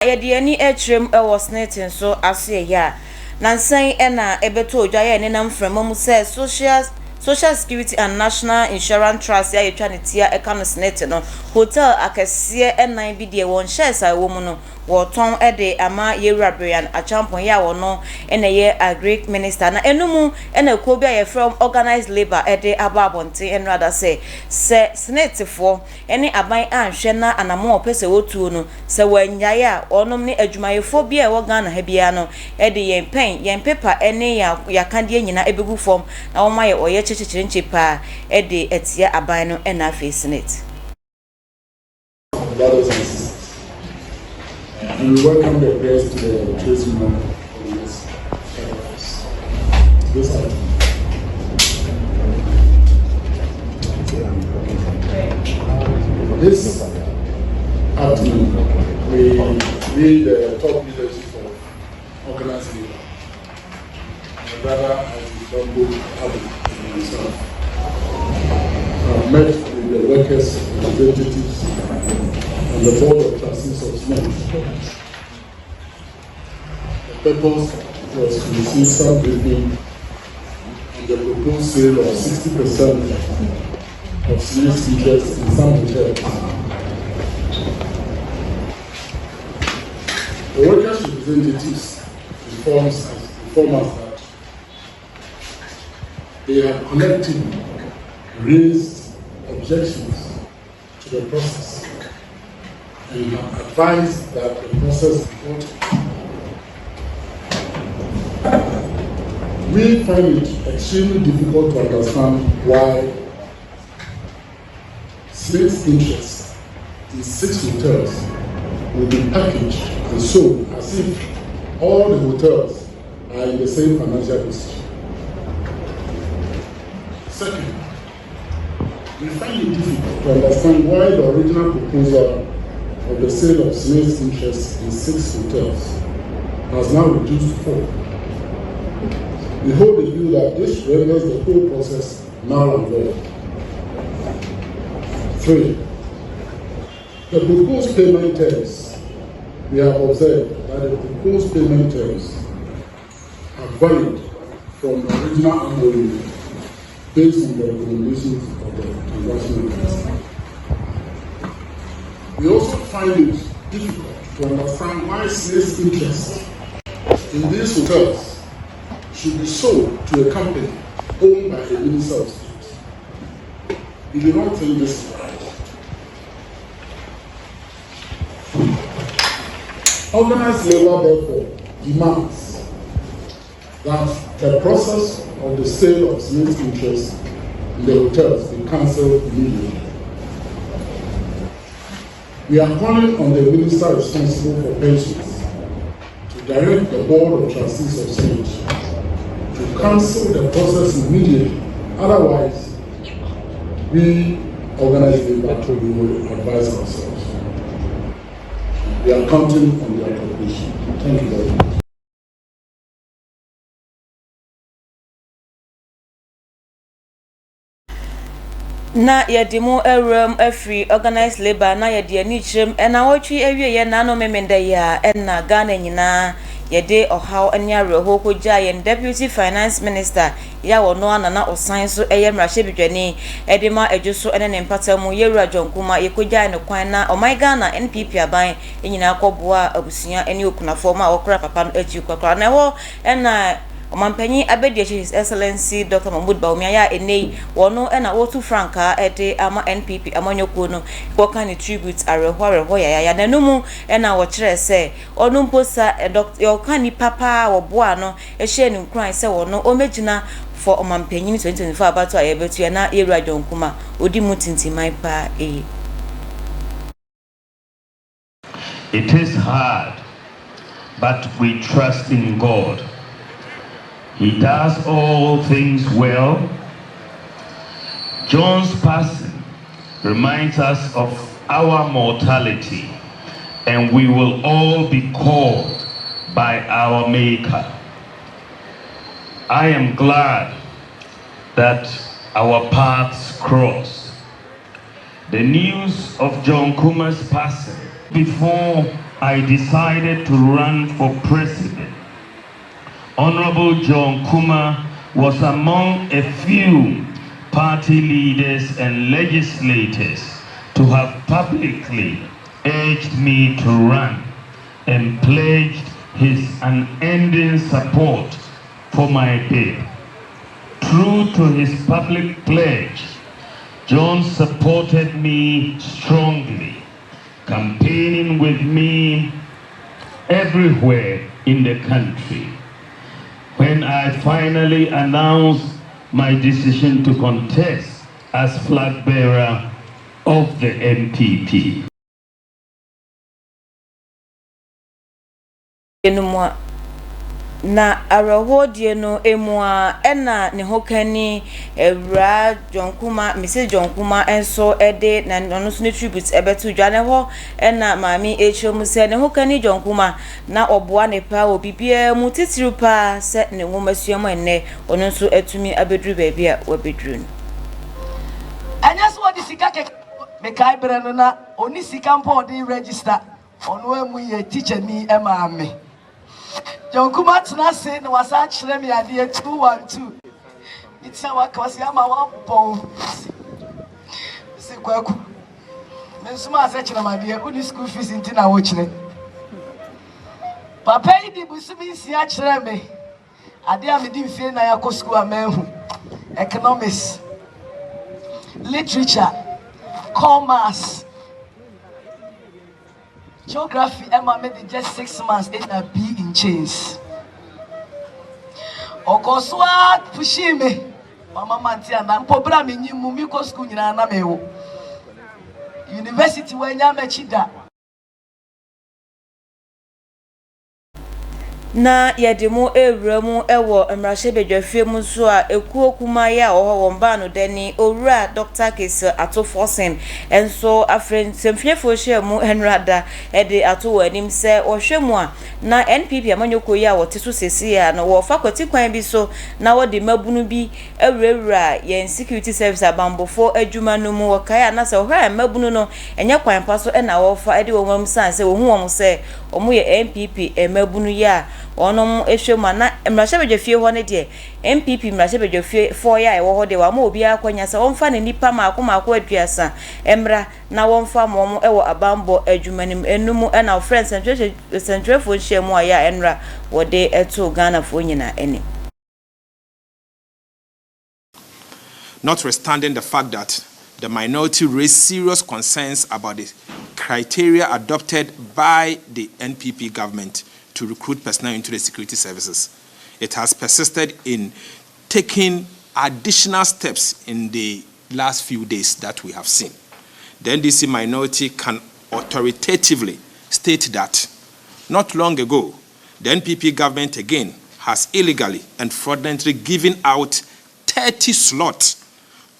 Yɛde ani atwam was netting so ase ya nansan na ebeto odwa ye ne nam frama mu say social security and national insurance trust ya yetwa ne tia eka no snete no hotel akese enan bi de won shares a wo mu no woton de ama yewura Brian Achampon ya wono na ye agric minister na enumu na ko bia ye from organized labor de ababonte en rather say snete fo ene aban anhwe na anamo opese wotuo no se wanyaye a onom ne adwumayefo bia e wo Ghana ha bia no de yen pen yen paper ene ya kande nyina ebegu form na wo maye oye chichichirinchi pa de etia aban no na face net. And we welcome the guests to the tracing of this item. This afternoon, we read the top leadership of organized labor. My brother and Dombo Abu and myself have met with the workers, representatives, and the board of trustees of SNET. The purpose was to receive some briefing on the proposed sale of 60% of SNET's interest in some hotels. The workers' representatives inform us that they have collectively raised objections to the process and have advised that the process be altered. We find it extremely difficult to understand why SNET's interest in 6 hotels will be packaged and sold as if all the hotels are in the same financial position. Second, we find it difficult to understand why the original proposal of the sale of SNET's interest in 6 hotels has now reduced to 4. We hold the view that this renders the whole process null and void. 3. The proposed payment terms. We have observed that the proposed payment terms are valid from the original MOU based on the recommendations of the transaction committee. We also find it difficult to understand why SNET's interest in these hotels should be sold to a company owned by a minister of state. We do not think this is right. Organized labor, therefore, demands that the process of the sale of SNET's interest in the hotels be cancelled immediately. We are calling on the minister responsible for pensions to direct the board of trustees of SNET to cancel the process immediately. Otherwise, we organized labor will advise ourselves. We are counting on their cooperation. Thank you very much. Na yedimu free organized labor na yedi ani chrem na wotwi awie ye na no memenda ya na Ghana nyina yede ohaw anya reho koja ye deputy finance minister ya wono anana osan so eye mrahye bidwani edema adwuso ene ne mpatamu yewura Jonkuma yekoja ne kwan na oman Ghana NPP aban nyina akọboa abusuya ene okunafo ma okra papa no achi kwakra na ho na Omampanyi Abedi His Excellency Dr. Mahmoud Bawumia ya enei wono na wotu franka ede ama NPP amanyoko no koka ni tribute areho ya nanumu na wo kire se onu mposa Dr. Yokani papa wo boa no ehye ni nkran se wono omegina for omampanyi 2024 abato ayebetu na Yewura Jonkuma odi mutintimai pa e. It is hard, but we trust in God. He does all things well. John's passing reminds us of our mortality, and we will all be called by our Maker. I am glad that our paths cross. The news of John Kuma's passing before I decided to run for president. Honorable John Kuma was among a few party leaders and legislators to have publicly urged me to run and pledged his unending support for my bid. True to his public pledge, John supported me strongly, campaigning with me everywhere in the country. When I finally announced my decision to contest as flag bearer of the NPP. Na arahodie no emua ena ne hokani ewra jonkuma Mrs jonkuma enso ede na no so ne tribute ebetu dwane ho ena mami echom se ne hokani jonkuma na oboa ne pa obibia mu titiru pa se ne nwomasuam enne ono so etumi abedru baabi a wabedru anya so odi sika ke me kai bre no na oni sika mpo odi register ono emu ye teacher ni ema me Jonkuma tuna say no wasa chere me ade 212 it's our kwasi ama one pound se kwaku me suma ase chere ma de uni school fees ntina wo chere papa yi di busumi si a chere me ade a me di mfie na ya school amehu economics literature commerce geography Emma made just 6 months in a B in chains. Okoswa pushime mama manti and pobra me mumiko school nyina na mewo university wenya mechida na yedemu ewremu ewo emrahye bedwafie mu so a ekuo kuma ya oho womba no dani owura Dr. Kese Atofosen enso afren semfiefo hwemu henrada ede ato wanim se ohwemu a na NPP amanyoko ya woteso sesi ya no wo fakwati kwan bi so na wo de mabunu bi ewrewra yen security service abambofo adwuma no mu wakaya na se ohwa mabunu no enye kwan pa so na wo fa ede wo mam san se wo hu wo se omu ye NPP emabunu ya onom ehwema na emrahye bedwafie ho ne de MPP emrahye bedwafie 4 ya ewo ho de wa ma obi akwanya se wonfa ne nipa maako aduasa emra na wonfa mom ewo abambo adwumanim enumu na friends central fo hyiemu aya enra wode eto Ghana fo nyina eni. Notwithstanding the fact that the minority raised serious concerns about the criteria adopted by the NPP government to recruit personnel into the security services, it has persisted in taking additional steps in the last few days that we have seen. The NDC minority can authoritatively state that not long ago, the NPP government again has illegally and fraudulently given out 30 slots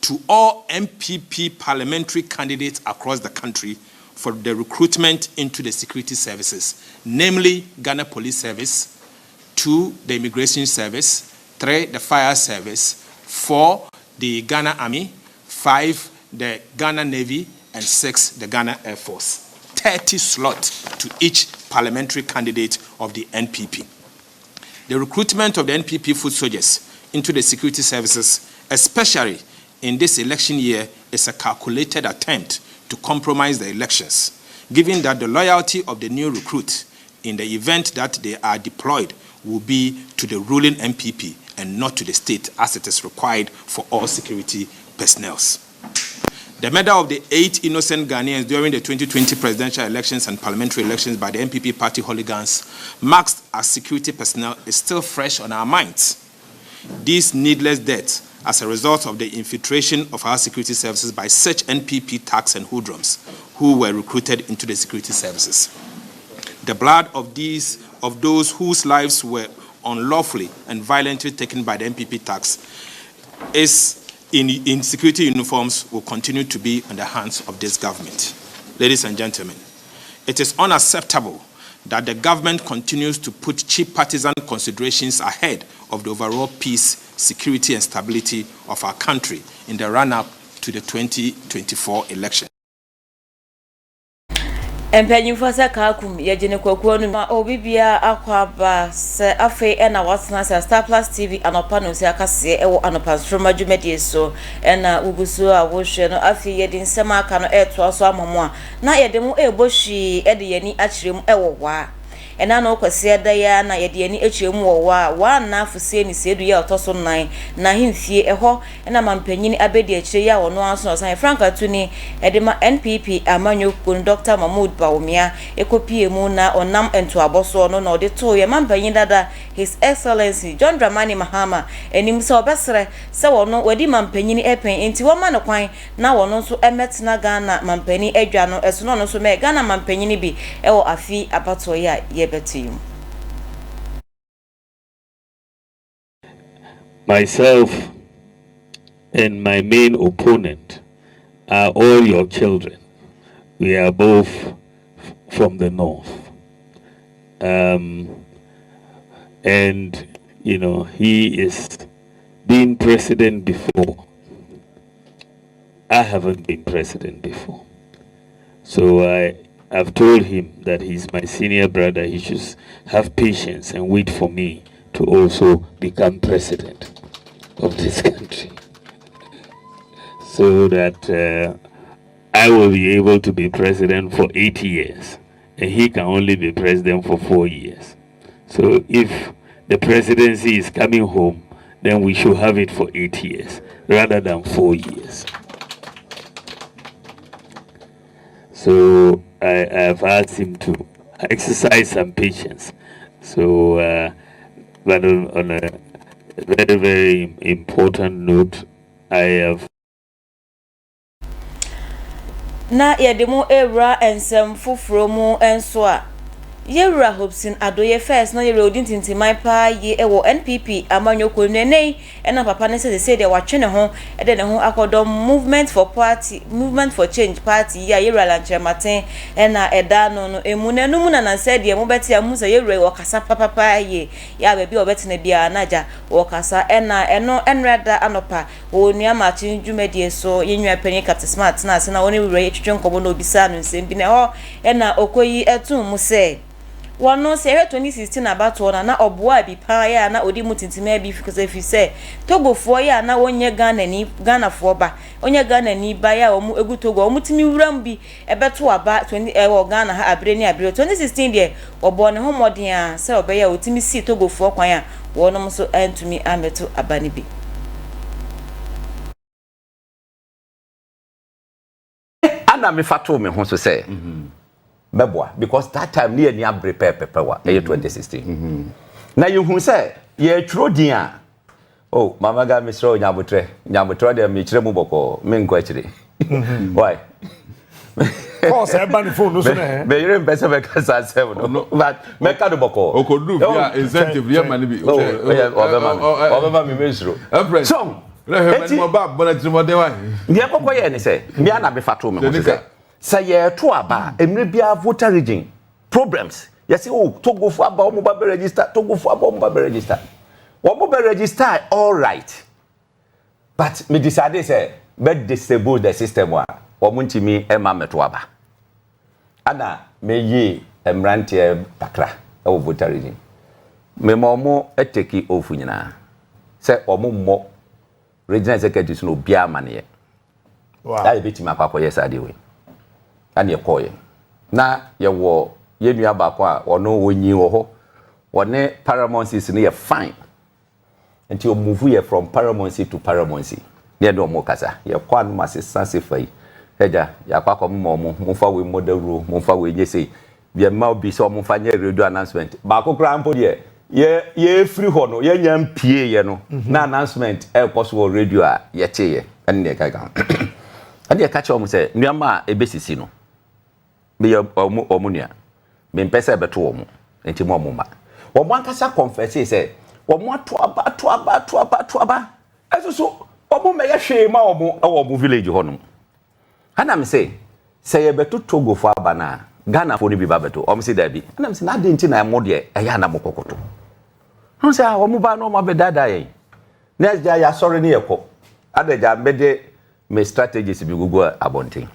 to all MPP parliamentary candidates across the country for the recruitment into the security services, namely Ghana Police Service, 2, the Immigration Service, 3, the Fire Service, 4, the Ghana Army, 5, the Ghana Navy, and 6, the Ghana Air Force. 30 slots to each parliamentary candidate of the NPP. The recruitment of the NPP foot soldiers into the security services, especially in this election year, is a calculated attempt to compromise the elections, given that the loyalty of the new recruits in the event that they are deployed will be to the ruling MPP and not to the state, as it is required for all security personnel. The murder of the 8 innocent Ghanaians during the 2020 presidential elections and parliamentary elections by the NPP party hooligans marks as security personnel is still fresh on our minds. These needless deaths as a result of the infiltration of our security services by such NPP thugs and hoodlums who were recruited into the security services. The blood of those whose lives were unlawfully and violently taken by the NPP thugs in security uniforms will continue to be in the hands of this government. Ladies and gentlemen, it is unacceptable that the government continues to put cheap partisan considerations ahead of the overall peace, security, and stability of our country in the run-up to the 2024 election. Empanyimfo se ka akum ye gene kwakuo no ma obibia akwaba se afi na watena se Star Plus TV anopa no se akase ewo anopa stroma dwumedie so na ugusu a wo hwe no afi ye din sema aka no eto so amamo a na ye de mu ebohwi e de yani akyerem ewo wa ena no kwase da ya na ye de ani akyerem wo wa na afuse ni se du ya otoso nan na himfie eho na mampanyini abedi akyire ya wono anso san Franka Tuni edema NPP amanyo kun Dr. Mahmoud Bawumia ekopie mu na onam ento aboso no na ode to ye mampanyin dada His Excellency John Dramani Mahama enim se obesere se wono wadi mampanyini epen enti wo ma no kwan na wono so emetena Ghana mampani adwa no eso no so me Ghana mampanyini bi ewo afi abato ya yebetim. Myself and my main opponent are all your children. We are both from the north. And, you know, he is being president before. I haven't been president before. So I've told him that he's my senior brother. He should have patience and wait for me to also become president of this country, so that I will be able to be president for 8 years and he can only be president for 4 years. So if the presidency is coming home, then we should have it for 8 years rather than 4 years. So I've asked him to exercise some patience. So, but on a very, very important note, I have. Na yedemu era ensem fufuro mu enso a Yewura Hobson Adoye first na yewura odin tintimai pa ye ewo NPP amanyoko nenei ena papa ne se de watwe ne ho de ne ho akodom movement for change party ya yewura lanchematen ena eda no emu na nu mu na se de mu beti amu se yewura wo kasa papa ye ya ba bi obeti na bia naja wo kasa ena eno enrada anopa wo nua ma chin dwumedie so yenwa panyi Captain na se na woni wura yetwetwe nkobo na obisa no nsem bi ne ho ena okoyi etu mu se Wano se 2016 abato na oboa bi pa ya na odi mutintima bi fi se Togofo ya na wonye Ghana fo ba onye Ghana ni ba ya omu egu Togo omutimi wuram bi ebeto aba 20 Ghana ha abre 2016 de obo ne homoden a se obe ya otimi si Togofo kwan a wonom so antumi ameto abani bi ana me fato me ho so se beboa because that time near ni abre pepewa 2016 na you hu say ye twro din a oh mama ga me sro nyabotre de me kire mu boko me nko akire why cause e ban phone no so na be yire mpese be kasa sef no but me ka do boko okodu via incentive ya mani bi obema me mesro so let me ba bona trimode wa ye kokko ye ni say me ana be fato me ho say say to aba emre bia voter region problems yes oh Togofo aba o mo ba register Togofo aba o mo ba register o mo ba register all right but me decide say be disable the system wa o mo ntimi e ma meto aba ana me yi emrantie pakra e o voter region me mo eteki ofu nyina say o mo regional executive no bia mane wow that be tima akwa yes ade we ani ekoye na ye wo ye nua ba kwa ono wonyi wo ho wone paramountcy ne ye fine until move ye from paramountcy to paramountcy ne do mo kasa ye kwa no masese fai eja ya kwa ko mo fa we model mo fa we nyese bia ma obi so mo fa nye radio announcement ba ko kra mpo de ye free ho no ye nyam pie ye no na announcement e possible radio a ye che ye ene ka ga ade ka che o mo se nua ma ebesisi no be omunia me mpesa beto omu enti mo ma omo ankasa confess say omo ato aba eso omo me ye hwe ma omo village honum ana me say ye beto Togofo aba na Ghana fo ni bi ba beto omo say da bi ana me say na de enti na mo de e ya na mo kokoto no say omo ba no mo be dada yen na ya sorry ne yeko adaja mbede me strategies bi gugu abonten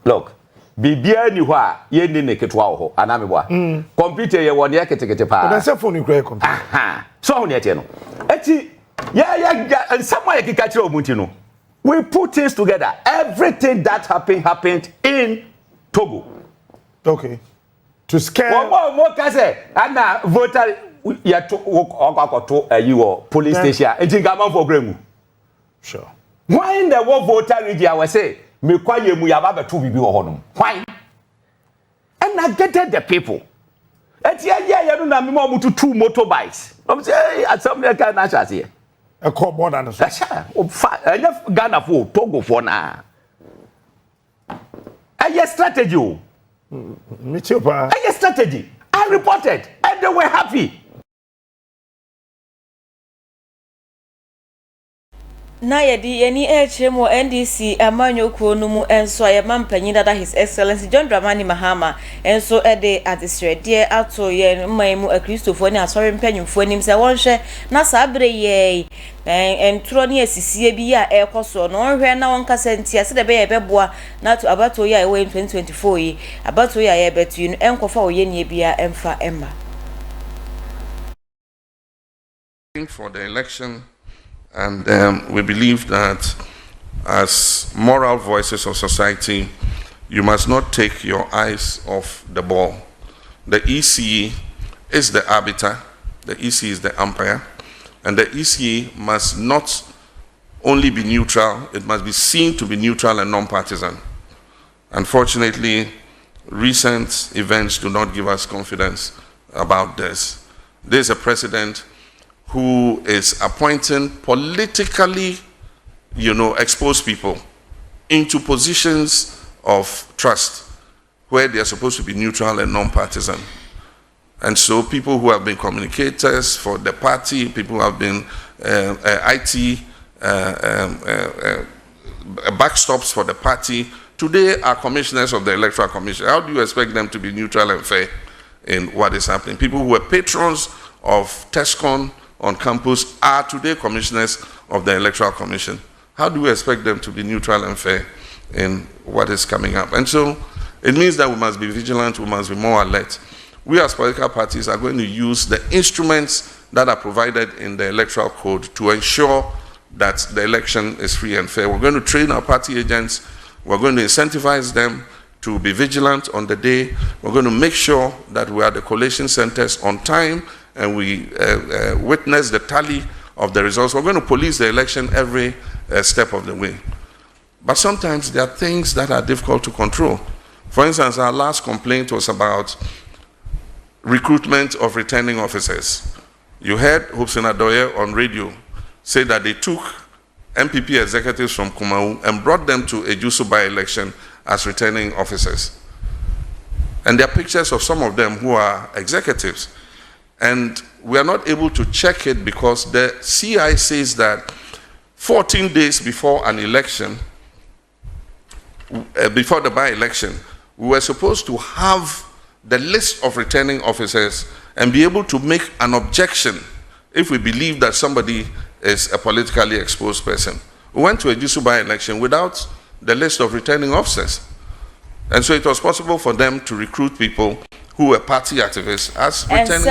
look bibia ni ho a ye ni ne ketwa wo ho ana me boa computer ye won ye ketekete pa o se phone kura computer aha so ho ne ete no eti yeah somewhere ye kika kire omunti no we put things together everything that happened in Togo. Okay. To scare one more kase ana voter ya to okoto you police station enti gaman for gremu. Sure. Why in the war voter region we say me kwaye mu ya ba beto bibi wo honom. Why? And I get the people. Eti ya no na me mo mutu two motorbikes. I'm say at some kind na chase here. A call more than so. Enough Ghana for Togo for na. A strategy. Me too, pa. A strategy. I reported and they were happy. Na yedi yeni echemo NDC amanyo kuonu mu enso ayema mpanyin dada His Excellency John Dramani Mahama enso ede atisrede ato ye mmaimu akristofo ni asori mpanyimfo nim se wonhwe na sabre ye entro ni asisie bi a ekoso no hwe na wonka senti ase de be ye beboa na to abato ye we 2024 yi abato ye betu no enkofa oye nie bia emfa emma for the election. And we believe that as moral voices of society, you must not take your eyes off the ball. The EC is the arbiter, the EC is the umpire, and the EC must not only be neutral, it must be seen to be neutral and non-partisan. Unfortunately, recent events do not give us confidence about this. There is a president who is appointing politically, exposed people into positions of trust where they are supposed to be neutral and non-partisan. And so people who have been communicators for the party, people who have been IT backstops for the party, today are commissioners of the Electoral Commission. How do you expect them to be neutral and fair in what is happening? People who were patrons of TESCON on campus are today commissioners of the Electoral Commission. How do we expect them to be neutral and fair in what is coming up? And so it means that we must be vigilant, we must be more alert. We as political parties are going to use the instruments that are provided in the Electoral Code to ensure that the election is free and fair. We're going to train our party agents, we're going to incentivize them to be vigilant on the day. We're going to make sure that we are at the collation centers on time and we witness the tally of the results. We're going to police the election every step of the way. But sometimes there are things that are difficult to control. For instance, our last complaint was about recruitment of returning officers. You heard Hobson Adoye on radio say that they took MPP executives from Kumau and brought them to a Jusu by-election as returning officers. And there are pictures of some of them who are executives. And we are not able to check it because the CI says that 14 days before an election, before the by-election, we were supposed to have the list of returning officers and be able to make an objection if we believe that somebody is a politically exposed person. We went to a Jusu by-election without the list of returning officers. And so it was possible for them to recruit people who were party activists as returning.